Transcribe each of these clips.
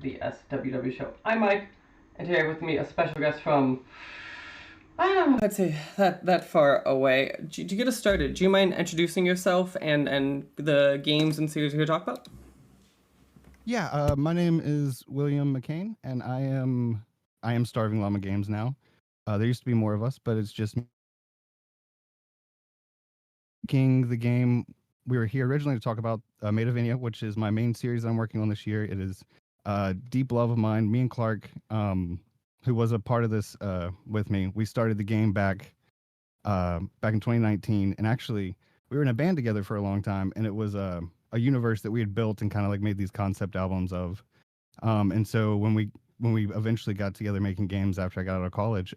the SWW show. I'm Mike, and today with me a special guest from, I don't know, I'd say that far away. To get us started, do you mind introducing yourself and the games and series you're going to talk about? Yeah, my name is William McCain, and I am Starving Llama Games now. There used to be more of us, but it's just making the game. We were here originally to talk about Maid of Venia, which is my main series I'm working on this year. It is a deep love of mine. Me and Clark, who was a part of this with me, we started the game back in 2019, and actually we were in a band together for a long time, and it was a universe that we had built and kind of like made these concept albums of. And so when we eventually got together making games after I got out of college,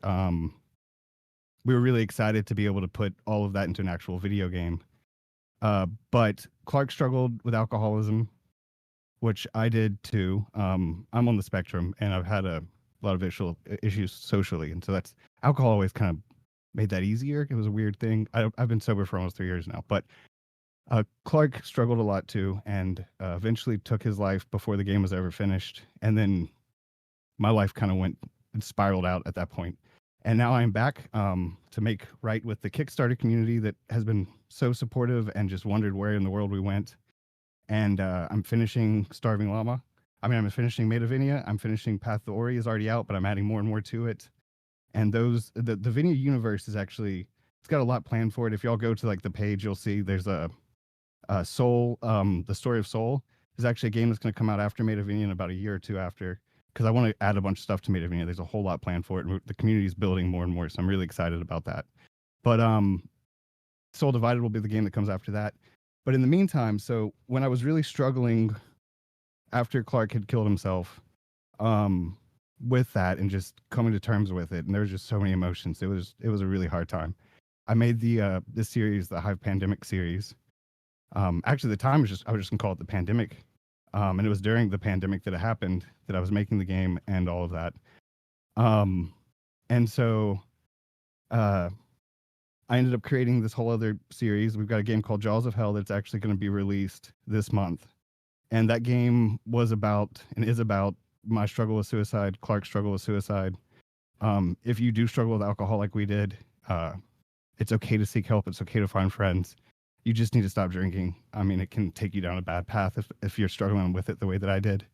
we were really excited to be able to put all of that into an actual video game. But Clark struggled with alcoholism, which I did too. I'm on the spectrum, and I've had a lot of issues socially, and so that's alcohol always kind of made that easier. It was a weird thing. I've been sober for almost 3 years now, but Clark struggled a lot too, and eventually took his life before the game was ever finished. And then my life kind of went and spiraled out at that point. And now I'm back to make right with the Kickstarter community that has been so supportive and just wondered where in the world we went. And I'm finishing Starving Llama. I'm finishing Maid of Venia. I'm finishing Path to Ori is already out, but I'm adding more and more to it. And the Venia universe is actually, it's got a lot planned for it. If y'all go to like the page, you'll see there's a Soul, the story of Soul is actually a game that's going to come out after Maid of Venia in about a year or two after, because I want to add a bunch of stuff to Maid of Venia. There's a whole lot planned for it, and the community is building more and more, so I'm really excited about that. But Soul Divided will be the game that comes after that. But in the meantime, so when I was really struggling after Clark had killed himself, with that and just coming to terms with it, and there was just so many emotions. It was a really hard time. I made this series, the Hive Pandemic series. Actually, the time was just I was just gonna call it the pandemic, and it was during the pandemic that it happened that I was making the game and all of that. Um, and so I ended up creating this whole other series. We've got a game called Jaws of Hell that's actually going to be released this month, and that game was about and is about my struggle with suicide, Clark's struggle with suicide. If you do struggle with alcohol like we did, it's okay to seek help. It's okay to find friends. You just need to stop drinking. I mean, it can take you down a bad path if you're struggling with it the way that I did.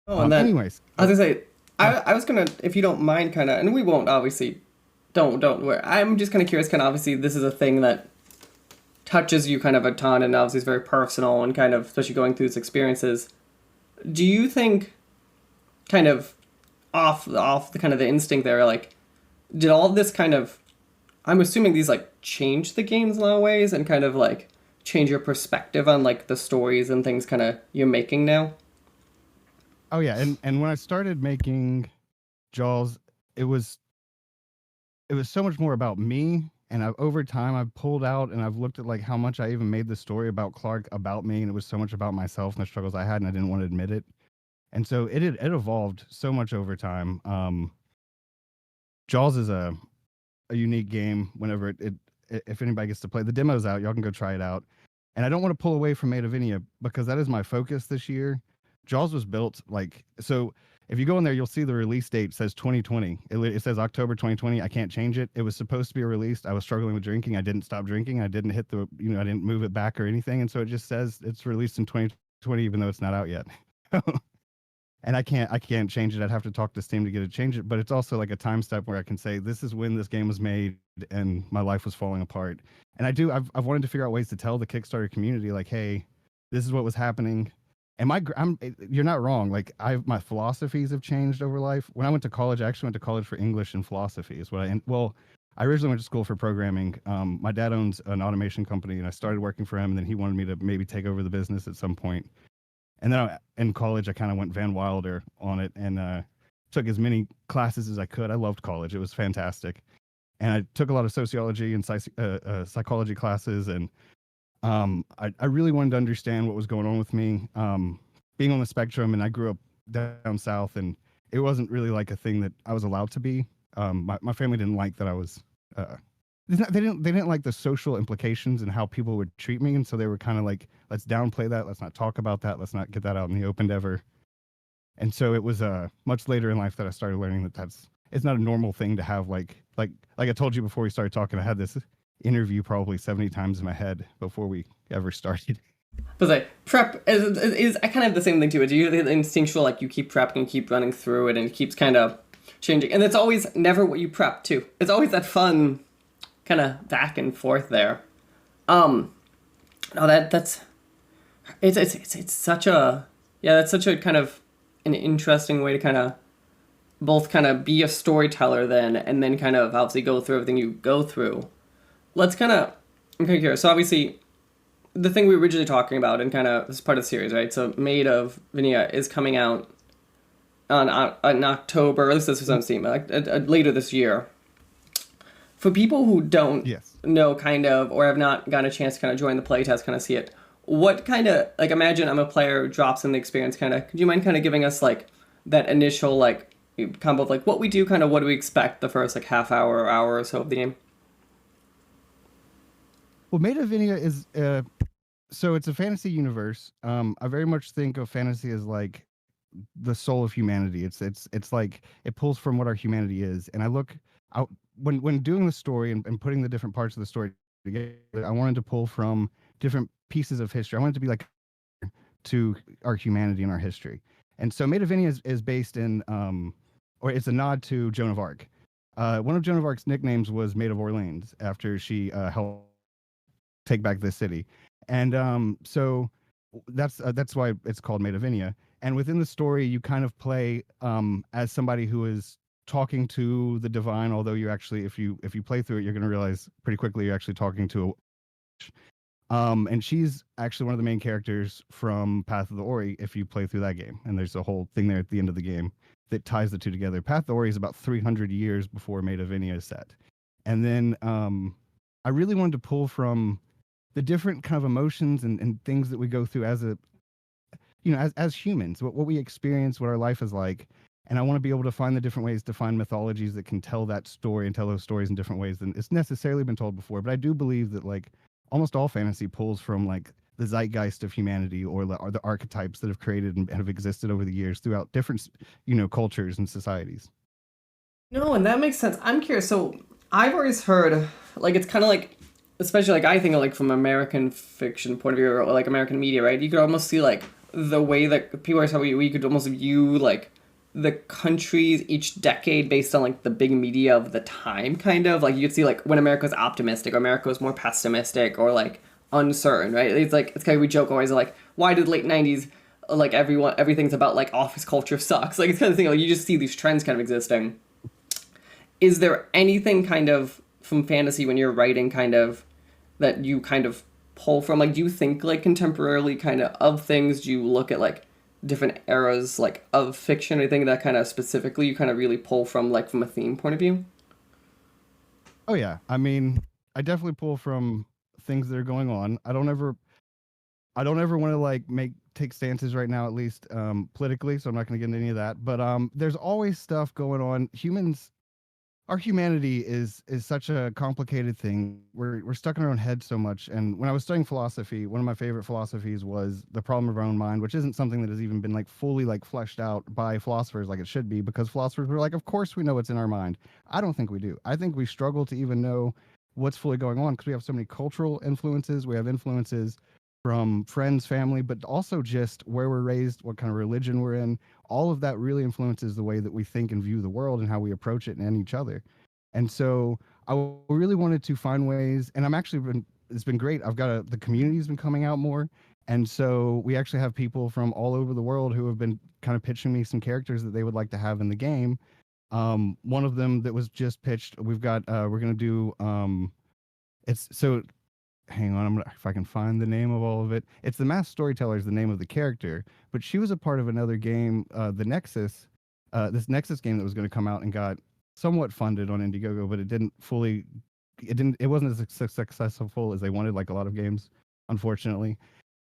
Oh, and then Anyways, I was gonna say, I was gonna, if you don't mind, kind of, and we won't obviously, don't worry. I'm just kind of curious. Kind of, obviously, this is a thing that touches you kind of a ton, and obviously it's very personal and kind of, especially going through these experiences. Do you think, kind of, off the kind of the instinct there, like, did all of this kind of, I'm assuming these like change the games in a lot of ways and kind of like change your perspective on like the stories and things kind of you're making now? oh yeah, and when I started making Jaws, it was so much more about me. And over time, I've pulled out and I've looked at like how much I even made the story about Clark about me, and it was so much about myself and the struggles I had, and I didn't want to admit it. And so it evolved so much over time. Jaws is a unique game. Whenever if anybody gets to play, the demo's out, y'all can go try it out. And I don't want to pull away from Maid of Venia because that is my focus this year. Jaws was built like so. If you go in there, you'll see the release date says 2020. It says October 2020. I can't change it. It was supposed to be released. I was struggling with drinking. I didn't stop drinking. I didn't hit I didn't move it back or anything. And so it just says it's released in 2020, even though it's not out yet. And I can't change it. I'd have to talk to Steam to get it change it. But it's also like a time step where I can say this is when this game was made and my life was falling apart. And I've wanted to figure out ways to tell the Kickstarter community like, hey, this is what was happening. And you're not wrong. Like my philosophies have changed over life. When I went to college, I actually went to college for English and philosophy. I originally went to school for programming. My dad owns an automation company, and I started working for him. And then he wanted me to maybe take over the business at some point. And then in college, I kind of went Van Wilder on it and took as many classes as I could. I loved college; it was fantastic. And I took a lot of sociology and psychology classes, and I really wanted to understand what was going on with me. Being on the spectrum, and I grew up down south, and it wasn't really like a thing that I was allowed to be. My family didn't like that I was. They didn't like the social implications and how people would treat me, and so they were kind of like, let's downplay that, let's not talk about that, let's not get that out in the open ever. And so it was much later in life that I started learning that it's not a normal thing to have like I told you before we started talking. I had this interview probably 70 times in my head before we ever started. But like prep is I kind of have the same thing too. Do you the instinctual like you keep prepping and keep running through it and it keeps kind of changing, and it's always never what you prep too. It's always that fun kind of back and forth there. Um, no, that's it's such a yeah, that's such a kind of an interesting way to kind of both kind of be a storyteller then and then kind of obviously go through everything you go through. Let's kind of okay here. So obviously the thing we were originally talking about and kind of this is part of the series, right? So Maid of Venia is coming out on October. At least this was on Steam, like later this year. For people who don't Yes. know, kind of, or have not gotten a chance to kind of join the playtest, kind of see it, what kind of like imagine I'm a player who drops in the experience, kind of. Could you mind kind of giving us like that initial like combo of like what we do, kind of what do we expect the first like half hour or hour or so of the game? Well, Maid of Venia is so it's a fantasy universe. I very much think of fantasy as like the soul of humanity. It's like it pulls from what our humanity is. And I look out when doing the story and putting the different parts of the story together, I wanted to pull from different pieces of history. I wanted to be like to our humanity and our history. And so Maid of Venia is based in or it's a nod to Joan of Arc. One of Joan of Arc's nicknames was Maid of Orleans after she helped take back this city. And so that's why it's called Maid of Venia. And within the story, you kind of play as somebody who is talking to the divine. Although you actually, if you play through it, you're going to realize pretty quickly you're actually talking to and she's actually one of the main characters from Path of the Ori if you play through that game. And there's a whole thing there at the end of the game that ties the two together. Path of the Ori is about 300 years before Maid of Venia is set. And then I really wanted to pull from the different kind of emotions and things that we go through as a as humans, what we experience, what our life is like. And I want to be able to find the different ways to find mythologies that can tell that story and tell those stories in different ways than it's necessarily been told before. But I do believe that like almost all fantasy pulls from like the zeitgeist of humanity or the archetypes that have created and have existed over the years throughout different cultures and societies. No, and that makes sense. I'm curious. So I've always heard like it's kind of like, especially like I think of like from American fiction point of view or like American media, right? You could almost see like the way that people are how we could almost view like the countries each decade based on like the big media of the time, kind of like you could see like when America was optimistic or America was more pessimistic or like uncertain, right? It's kind of we joke always like why did late '90s like everything's about like office culture sucks, like it's kind of thing like you just see these trends kind of existing. Is there anything kind of from fantasy when you're writing kind of that you kind of pull from? Like, do you think like contemporarily kind of things? Do you look at like different eras like of fiction? Or anything that kind of specifically you kind of really pull from like from a theme point of view? Oh yeah, I mean, I definitely pull from things that are going on. I don't ever want to like make take stances right now, at least politically. So I'm not going to get into any of that. But there's always stuff going on. Our humanity is such a complicated thing. We're stuck in our own head so much. And when I was studying philosophy, one of my favorite philosophies was the problem of our own mind, which isn't something that has even been like fully like fleshed out by philosophers like it should be, because philosophers were like, of course we know what's in our mind. I don't think we do. I think we struggle to even know what's fully going on because we have so many cultural influences. We have influences from friends, family, but also just where we're raised, what kind of religion we're in. All of that really influences the way that we think and view the world and how we approach it and each other. And so really wanted to find ways, and it's been great. The community's been coming out more. And so we actually have people from all over the world who have been kind of pitching me some characters that they would like to have in the game. One of them that was just pitched, we're going to do, it's so hang on, if I can find the name of all of it. It's the Masked Storyteller is the name of the character, but she was a part of another game, the Nexus, this Nexus game that was going to come out and got somewhat funded on Indiegogo, but it wasn't as successful as they wanted, like a lot of games, unfortunately.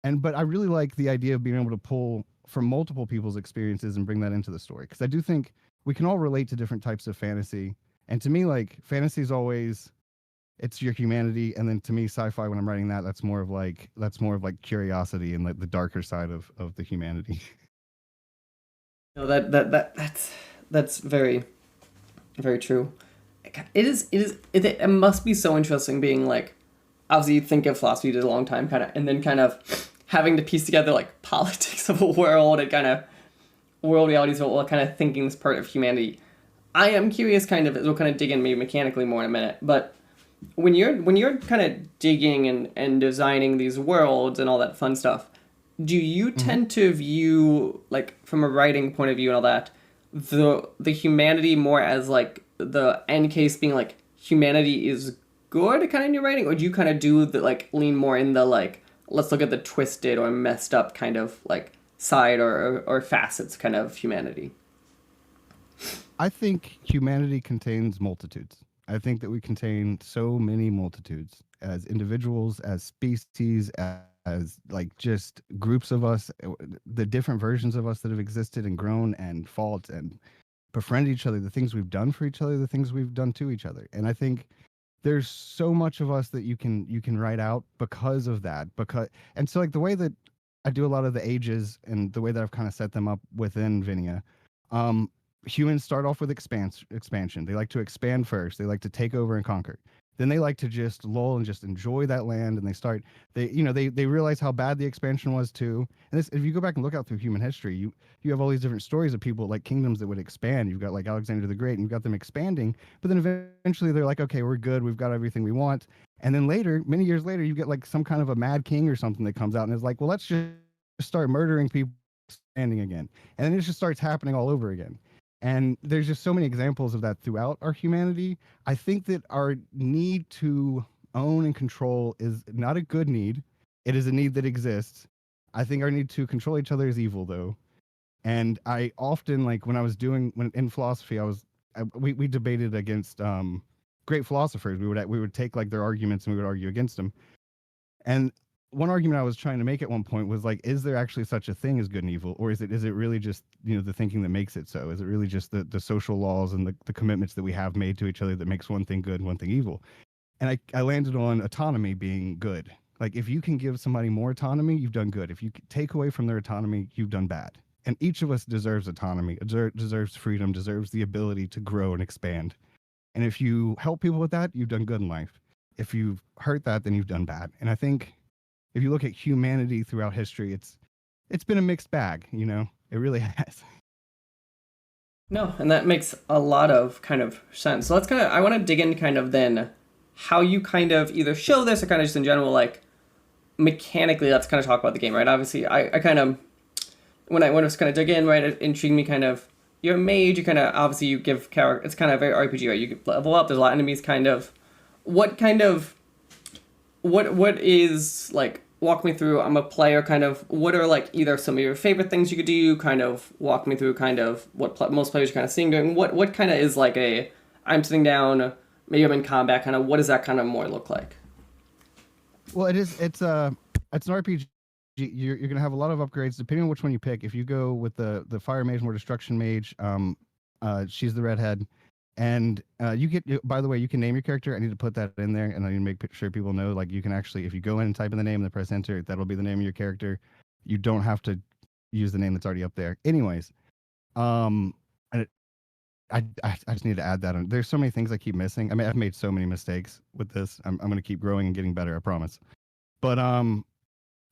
But I really like the idea of being able to pull from multiple people's experiences and bring that into the story, because I do think we can all relate to different types of fantasy. And to me, like fantasy is always it's your humanity, and then to me sci-fi, when I'm writing that, that's more of like curiosity and like the darker side of the humanity. No, that's very very true. It must be so interesting being like, obviously you think of philosophy did a long time kind of, and then kind of having to piece together like politics of a world and kind of world realities of what kind of thinking is part of humanity. I am curious, kind of, we'll kind of dig in maybe mechanically more in a minute, but when you're kind of digging and designing these worlds and all that fun stuff, do you Hmm. tend to view, like from a writing point of view and all that, the humanity more as like the end case being like humanity is good kind of in your writing, or do you kind of do the like lean more in the like let's look at the twisted or messed up kind of like side or facets kind of humanity? I think humanity contains multitudes. I think that we contain so many multitudes as individuals, as species, as like just groups of us, the different versions of us that have existed and grown and fought and befriended each other, the things we've done for each other, the things we've done to each other. And I think there's so much of us that you can write out because of that. Because and so like the way that I do a lot of the ages and the way that I've kind of set them up within Vinia, um, humans start off with expansion. They like to expand first. They like to take over and conquer. Then they like to just lull and just enjoy that land. And they realize how bad the expansion was too. And this, if you go back and look out through human history, you have all these different stories of people like kingdoms that would expand. You've got like Alexander the Great, and you've got them expanding. But then eventually they're like, okay, we're good. We've got everything we want. And then later, many years later, you get like some kind of a mad king or something that comes out and is like, well, let's just start murdering people, expanding again. And then it just starts happening all over again. And there's just so many examples of that throughout our humanity. I think that our need to own and control is not a good need. It is a need that exists. I think our need to control each other is evil, though. And I often, like when I was doing when in philosophy, we debated against great philosophers. We would take like their arguments and we would argue against them. And one argument I was trying to make at one point was like, is there actually such a thing as good and evil, or is it really just the thinking that makes it so? Is it really just the social laws and the commitments that we have made to each other that makes one thing good, one thing evil? And I landed on autonomy being good. Like if you can give somebody more autonomy, you've done good. If you take away from their autonomy, you've done bad. And each of us deserves autonomy, deserves freedom, deserves the ability to grow and expand. And if you help people with that, you've done good in life. If you've hurt that, then you've done bad. And I think if you look at humanity throughout history, it's been a mixed bag. It really has. No, and that makes a lot of kind of sense. So let's kind of, I want to dig in kind of then how you kind of either show this or kind of just in general, like mechanically, let's kind of talk about the game, right? Obviously, I kind of, when I was kind of dig in, right, it intrigued me kind of, you're a mage, you kind of, obviously you give character, it's kind of very RPG, right? You level up, there's a lot of enemies kind of, what kind of, what is like walk me through, I'm a player kind of, what are like either some of your favorite things you could do, kind of walk me through kind of what most players are kind of seeing doing, what kind of is like a I'm sitting down, maybe I'm in combat, kind of what does that kind of more look like? Well, it's an RPG. You're gonna have a lot of upgrades depending on which one you pick. If you go with the fire mage, more destruction mage, she's the redhead, and you get. By the way, you can name your character. I need to put that in there, and I need to make sure people know. Like you can actually, if you go in and type in the name and then press enter, that'll be the name of your character. You don't have to use the name that's already up there. Anyways, and I just need to add that on. There's so many things I keep missing. I mean, I've made so many mistakes with this. I'm gonna keep growing and getting better. I promise. But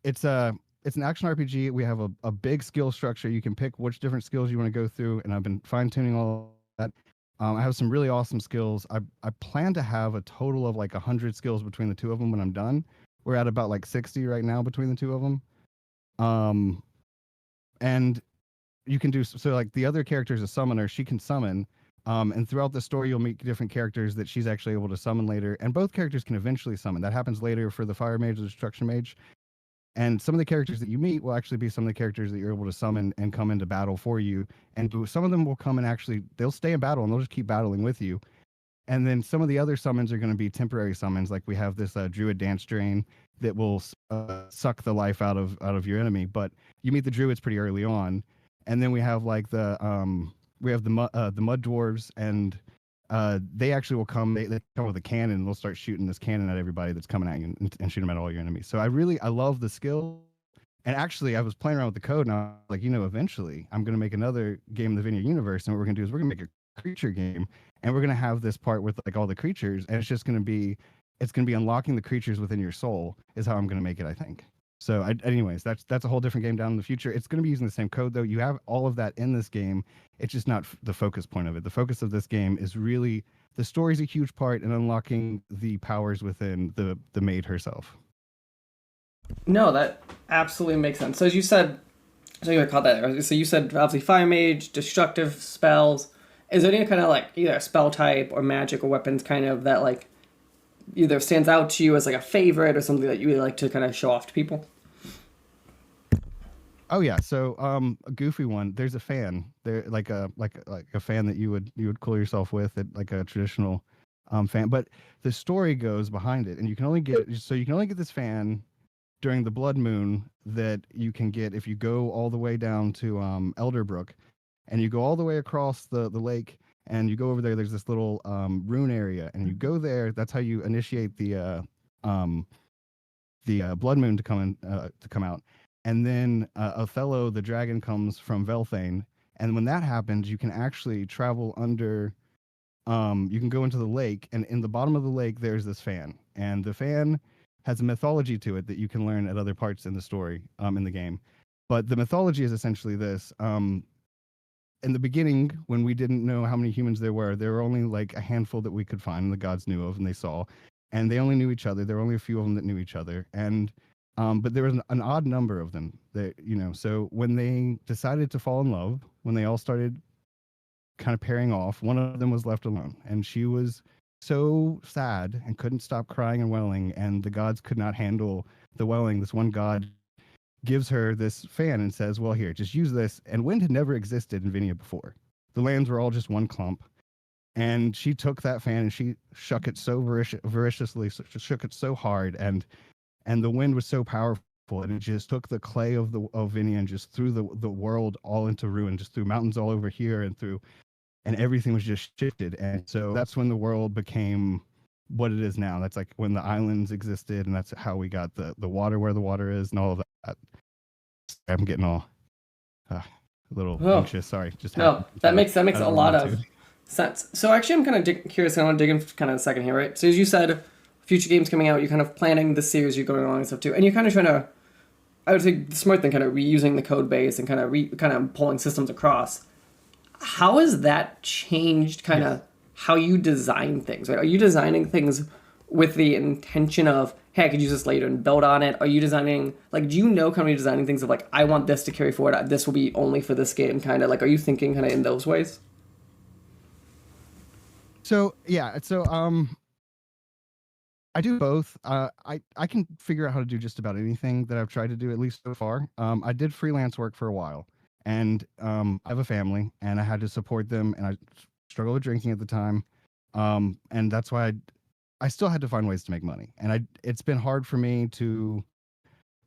it's a it's an action RPG. We have a big skill structure. You can pick which different skills you want to go through, and I've been fine tuning all that. I have some really awesome skills. I plan to have a total of like 100 skills between the two of them when I'm done. We're at about like 60 right now between the two of them. Um, and you can do so like the other character is a summoner. She can summon. And throughout the story, you'll meet different characters that she's actually able to summon later. And both characters can eventually summon. That happens later for the fire mage or the destruction mage. And some of the characters that you meet will actually be some of the characters that you're able to summon and come into battle for you. And some of them will come and actually, they'll stay in battle and they'll just keep battling with you. And then some of the other summons are going to be temporary summons. Like we have this druid dance drain that will suck the life out of your enemy. But you meet the druids pretty early on. And then we have like the mud dwarves, and they actually will come. They come with a cannon, and they'll start shooting this cannon at everybody that's coming at you, and shoot them at all your enemies. So I love the skill, And actually, I was playing around with the code, and I was like, eventually, I'm going to make another game in the Vineyard universe, and what we're going to do is we're going to make a creature game, and we're going to have this part with like all the creatures, and it's going to be unlocking the creatures within your soul is how I'm going to make it, I think. So, anyways, that's a whole different game down in the future. It's going to be using the same code though. You have all of that in this game. It's just not the focus point of it. The focus of this game is really the story's a huge part in unlocking the powers within the maid herself. No, that absolutely makes sense. So as you said, so you call that. So you said obviously fire mage, destructive spells. Is there any kind of like either a spell type or magic or weapons kind of that like either stands out to you as like a favorite or something that you really like to kind of show off to people? Oh yeah, so a goofy one. There's a fan. There like a fan that you would cool yourself with at like a traditional fan. But the story goes behind it, and you can only get this fan during the blood moon that you can get if you go all the way down to Elderbrook, and you go all the way across the lake, and you go over there. There's this little rune area, and you go there. That's how you initiate the blood moon to come out, and then Othello the dragon comes from Velthane, and when that happens, you can actually travel under. You can go into the lake, and in the bottom of the lake, there's this fan, and the fan has a mythology to it that you can learn at other parts in the story, in the game. But the mythology is essentially this: in the beginning, when we didn't know how many humans there were only like a handful that we could find, and the gods knew of, and they saw, and they only knew each other. There were only a few of them that knew each other, and but there was an odd number of them. That so when they decided to fall in love, when they all started kind of pairing off, one of them was left alone, and she was so sad and couldn't stop crying and wailing, and the gods could not handle the wailing. This one god gives her this fan and says, well, here, just use this. And wind had never existed in Venia before. The lands were all just one clump. And she took that fan and she shook it so voraciously, shook it so hard, and the wind was so powerful, and it just took the clay of Venia and just threw the world all into ruin, just threw mountains all over here and everything was just shifted. And so that's when the world became what it is now. That's like when the islands existed, and that's how we got the water where the water is and all of that. I'm getting all a little anxious. Sorry, just no. That makes a lot of sense. So actually, I'm kind of curious. I want to dig in for kind of a second here, right? So as you said, future games coming out, you're kind of planning the series you're going along and stuff too, and you're kind of trying to. I would say the smart thing, kind of reusing the code base and kind of pulling systems across. How has that changed kind of how you design things? Right? Are you designing things with the intention of, hey, I could use this later and build on it? Are you designing, like, do you know kind of designing things of like, I want this to carry forward, this will be only for this game, kind of like, are you thinking kind of in those ways? So I do both. I can figure out how to do just about anything that I've tried to do, at least so far. I did freelance work for a while, and I have a family, and I had to support them, and I struggled with drinking at the time, and that's why I still had to find ways to make money, and it's been hard for me to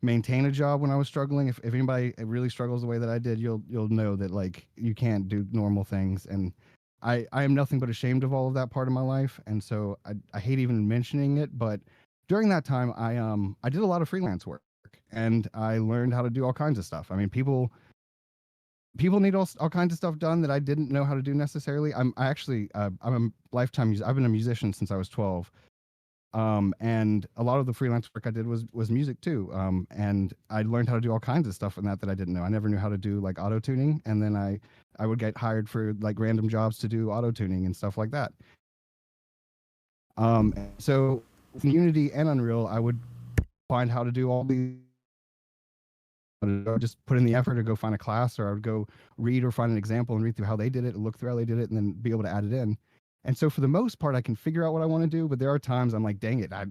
maintain a job when I was struggling. If anybody really struggles the way that I did, you'll know that like you can't do normal things, and I am nothing but ashamed of all of that part of my life, and so I hate even mentioning it. But during that time, I did a lot of freelance work, and I learned how to do all kinds of stuff. I mean, people need all kinds of stuff done that I didn't know how to do necessarily. I'm a lifetime I've been a musician since I was 12. And a lot of the freelance work I did was music too. And I learned how to do all kinds of stuff in that I didn't know. I never knew how to do like auto tuning, and then I would get hired for like random jobs to do auto tuning and stuff like that. So in Unity and Unreal, I would find how to do all these. I would just put in the effort to go find a class, or I would go read or find an example and read through how they did it, look through how they did it, and then be able to add it in. And so for the most part, I can figure out what I want to do, but there are times I'm like, dang it, I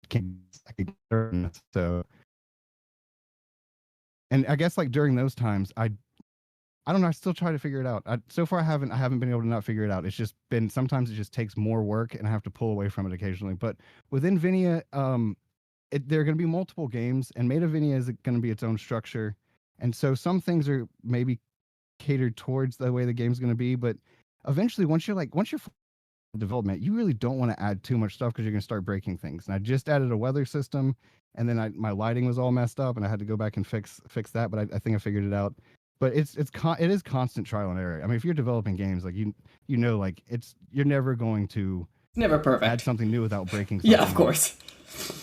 can't. So, and I guess like during those times, I don't know. I still try to figure it out. So far, I haven't been able to not figure it out. It's just been sometimes it just takes more work, and I have to pull away from it occasionally. But within Vinia, there are going to be multiple games, and Maid of Venia is going to be its own structure, and so some things are maybe catered towards the way the game's going to be, but eventually once you're development, you really don't want to add too much stuff because you're going to start breaking things. And I just added a weather system, and then my lighting was all messed up, and I had to go back and fix that. But I think I figured it out. But it is constant trial and error. I mean, if you're developing games, like you know, like you're never going to It's never add perfect. something new without breaking Yeah, of something old. course.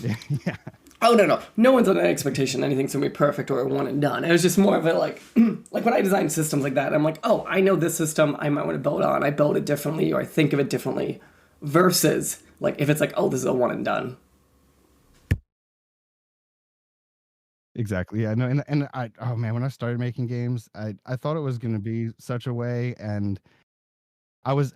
Yeah. Oh no, no, no one's on an expectation anything's gonna be perfect or one and done. It was just more of a like, like when I design systems like that, I'm like, oh, I know this system I might want to build on. I build it differently or I think of it differently, versus like if it's like, oh, this is a one and done. Exactly. Yeah. No. And I oh man, when I started making games, I thought it was going to be such a way, and I was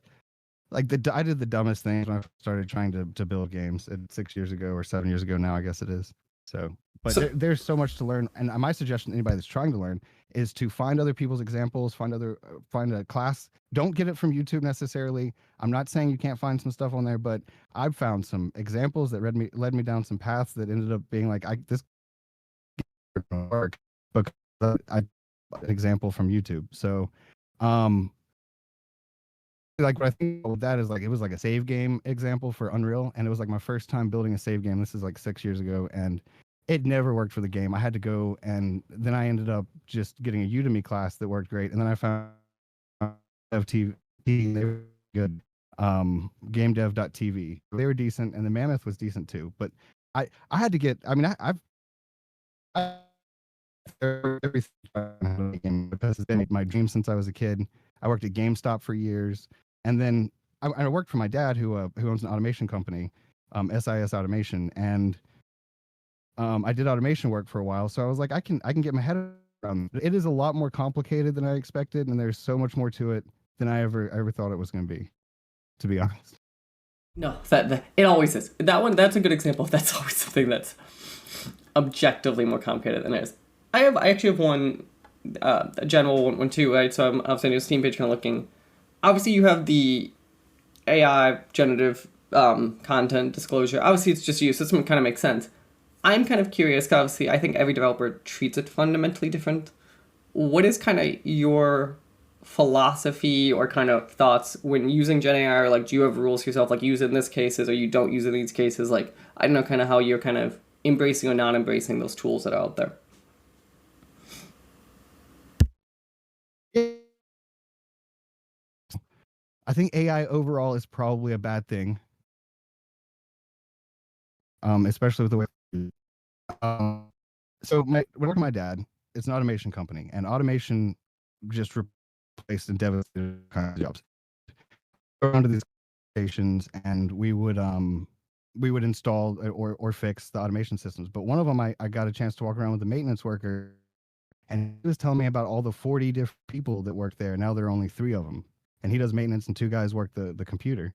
like I did the dumbest things when I started trying to build games 6 years ago or 7 years ago now, I guess it is. So, but So there's so much to learn, and my suggestion to anybody that's trying to learn is to find other people's examples, find a class. Don't get it from YouTube necessarily. I'm not saying you can't find some stuff on there, but I've found some examples that led me down some paths that ended up being like this work because I an example from YouTube. So, um, like what I think with that is like it was like a save game example for Unreal, and it was like my first time building a save game. This is like 6 years ago, and it never worked for the game. I had to go, and then I ended up just getting a Udemy class that worked great, and then I found FTV, they were good. GameDev.tv, they were decent, and the Mammoth was decent too. But I had to get. I mean, I everything because it's been my dream since I was a kid. I worked at GameStop for years, and then I worked for my dad, who owns an automation company, SIS Automation, and I did automation work for a while. So I was like, I can get my head around it. It is a lot more complicated than I expected, and there's so much more to it than I ever thought it was going to be. To be honest. no, that it always is. That one, that's a good example. That's always something that's objectively more complicated than it is. I actually have one, a general one too. Right, so I'm sending you a Steam page kind of looking. Obviously, you have the AI generative content disclosure. Obviously, it's just you, so this one kind of makes sense. I'm kind of curious, 'cause obviously, I think every developer treats it fundamentally different. What is kind of your philosophy or kind of thoughts when using Gen AI? Or like, do you have rules for yourself, like use it in this cases or you don't use it in these cases? Like, I don't know, kind of how you're kind of embracing or not embracing those tools that are out there. I think AI overall is probably a bad thing, especially with the way. Um, so when I work with my dad, it's an automation company, and automation just replaced and devastated kind of jobs. Around to these stations, and we would install or fix the automation systems. But one of them, I got a chance to walk around with the maintenance worker, and he was telling me about all the 40 different people that work there. Now there are only 3 of them, and he does maintenance, and 2 guys work the computer,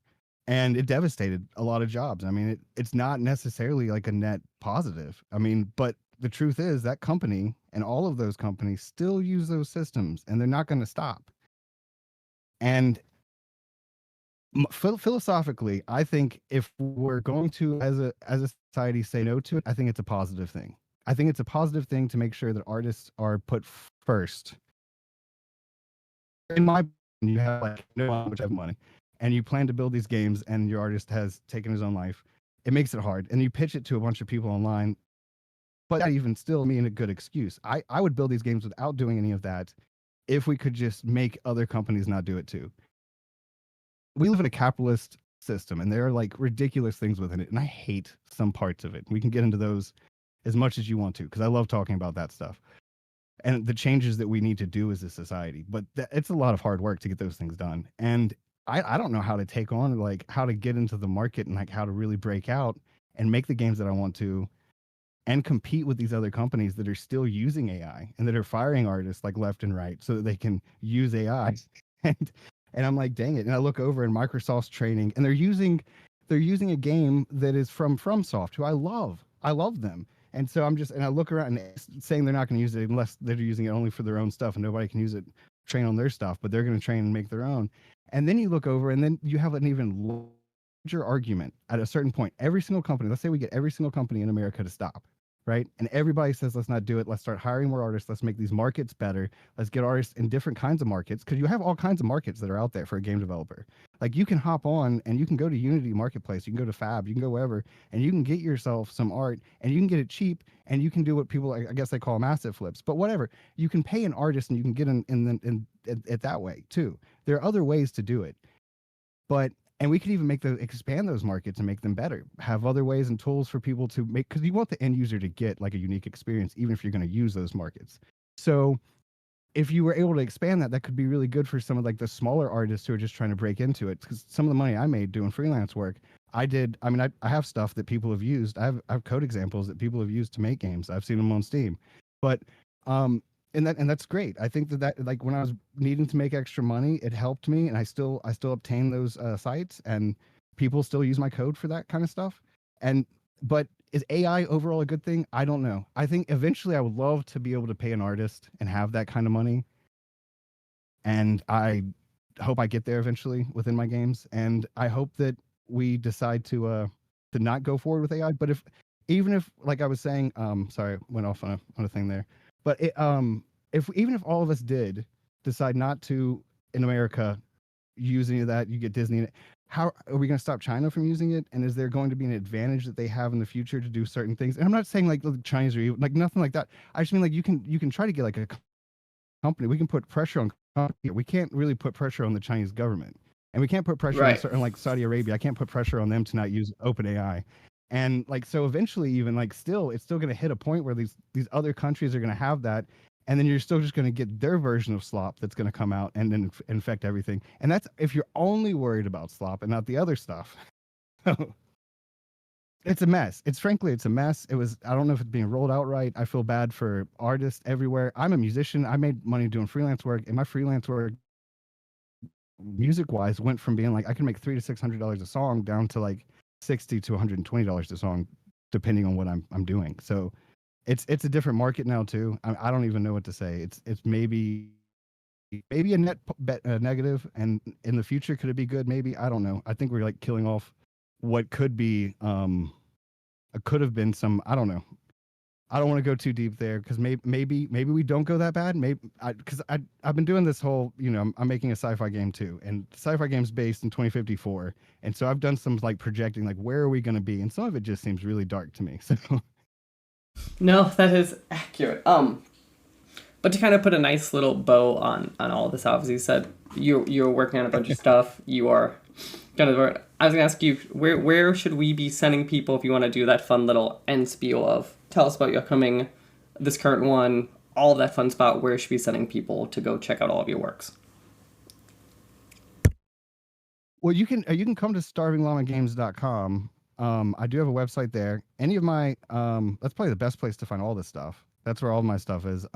and it devastated a lot of jobs. I mean, it's not necessarily like a net positive. I mean, but the truth is that company and all of those companies still use those systems, and they're not going to stop. And philosophically, I think if we're going to, as a society, say no to it, I think it's a positive thing. I think it's a positive thing to make sure that artists are put first. In my opinion, you have like no much of money, and you plan to build these games, and your artist has taken his own life. It makes it hard, and you pitch it to a bunch of people online. But that even still mean a good excuse. I would build these games without doing any of that if we could just make other companies not do it too. We live in a capitalist system, and there are like ridiculous things within it, and I hate some parts of it. We can get into those as much as you want to, because I love talking about that stuff and the changes that we need to do as a society. But it's a lot of hard work to get those things done, and I don't know how to take on, like, how to get into the market and like how to really break out and make the games that I want to and compete with these other companies that are still using AI and that are firing artists like left and right so that they can use AI. and and I'm like, dang it. And I look over and Microsoft's training, and they're using a game that is from FromSoft, who I love. I love them. And so I look around and it's saying they're not going to use it unless they're using it only for their own stuff, and nobody can use it, train on their stuff, but they're going to train and make their own. And then you look over, and then you have an even larger argument at a certain point. Every single company, let's say we get every single company in America to stop. right? And everybody says, let's not do it. Let's start hiring more artists. Let's make these markets better. Let's get artists in different kinds of markets because you have all kinds of markets that are out there for a game developer. Like you can hop on and you can go to Unity Marketplace, you can go to Fab, you can go wherever, and you can get yourself some art and you can get it cheap and you can do what people, I guess they call them asset flips, but whatever. You can pay an artist and you can get in it that way too. There are other ways to do it. But and we could even expand those markets and make them better. Have other ways and tools for people to make because you want the end user to get like a unique experience, even if you're going to use those markets. So if you were able to expand that, that could be really good for some of like the smaller artists who are just trying to break into it. Because some of the money I made doing freelance work, I did. I mean, I have stuff that people have used. I have code examples that people have used to make games. I've seen them on Steam, but um, and that's great. I think that like when I was needing to make extra money, it helped me, and I still obtain those sites, and people still use my code for that kind of stuff. And but is AI overall a good thing? I don't know. I think eventually I would love to be able to pay an artist and have that kind of money, and I hope I get there eventually within my games. And I hope that we decide to not go forward with AI. But if even if like I was saying, sorry, went off on a thing there. But if even if all of us did decide not to in America use any of that, you get Disney. How are we going to stop China from using it? And is there going to be an advantage that they have in the future to do certain things? And I'm not saying like the Chinese are evil, like nothing like that. I just mean like you can try to get like a company. We can put pressure on company. We can't really put pressure on the Chinese government, and we can't put pressure on Right. certain like Saudi Arabia. I can't put pressure on them to not use OpenAI. And like so eventually even like still it's still going to hit a point where these other countries are going to have that, and then you're still just going to get their version of slop that's going to come out and then infect everything. And that's if you're only worried about slop and not the other stuff. It's a mess. It's a mess. It was, I don't know if it's being rolled out right. I feel bad for artists everywhere. I'm a musician. I made money doing freelance work, and my freelance work, music wise, went from being like I can make $300 to $600 a song down to like $60 to $120 a song, depending on what I'm doing. So it's a different market now too. I don't even know what to say. It's maybe a negative, and in the future could it be good? Maybe I don't know. I think we're like killing off what could be could have been some, I don't know. I don't want to go too deep there because maybe we don't go that bad. Maybe because I've been doing this whole, I'm making a sci-fi game too, and sci-fi game's based in 2054, and so I've done some like projecting, like where are we going to be, and some of it just seems really dark to me. So No, that is accurate. But to kind of put a nice little bow on all this, obviously you said you're working on a bunch of stuff. You are kind of. I was gonna ask you where should we be sending people if you want to do that fun little end spiel of tell us about your upcoming, this current one, all of that fun spot. Where should we be sending people to go check out all of your works? well, you can come to starvingllamagames.com. I do have a website there. Any of my that's probably the best place to find all this stuff. That's where all of my stuff is.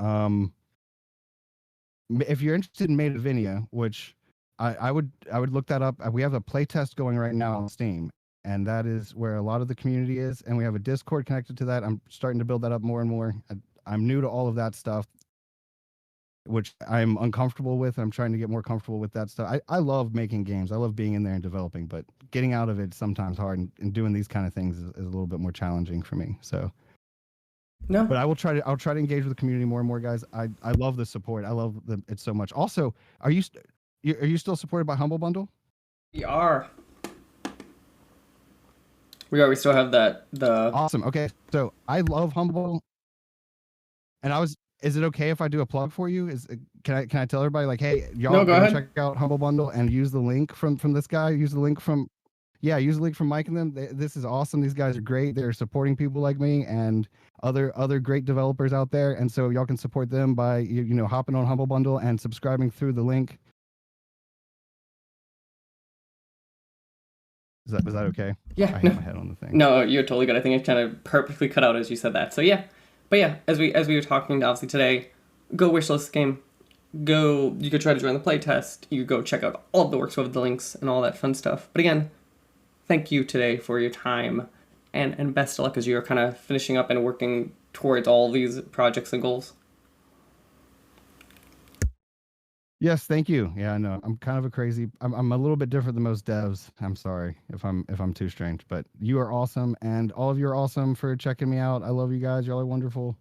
If you're interested in Maid of Venia, which I would look that up. We have a playtest going right now on Steam, and that is where a lot of the community is. And we have a Discord connected to that. I'm starting to build that up more and more. I'm new to all of that stuff, which I'm uncomfortable with. I'm trying to get more comfortable with that stuff. I love making games. I love being in there and developing, but getting out of it sometimes hard, and doing these kind of things is a little bit more challenging for me. So No. but I'll try to engage with the community more and more, guys. I love the support. I love it so much. Also, are you still supported by Humble Bundle? We are. We are. We still have that the. Awesome. Okay, so I love Humble Bundle, and I was. Is it okay if I do a plug for you? Can I tell everybody like, hey, y'all No, go go ahead. check out Humble Bundle and use the link from this guy. Use the link from Yeah, use the link from Mike and them. This is awesome. These guys are great. They're supporting people like me and other great developers out there. And so y'all can support them by hopping on Humble Bundle and subscribing through the link. Is that okay? Yeah. I hit No. my head on the thing. No, you're totally good. I think it kind of perfectly cut out as you said that. So yeah, but yeah, as we were talking obviously today, go wishlist the game. Go. You could try to join the playtest. You go check out all of the works with the links and all that fun stuff. But again, thank you today for your time, and best of luck as you're kind of finishing up and working towards all these projects and goals. Yes, thank you. Yeah, I know. I'm kind of a crazy. I'm a little bit different than most devs. I'm sorry if I'm too strange, but you are awesome, and all of you are awesome for checking me out. I love you guys. Y'all are wonderful.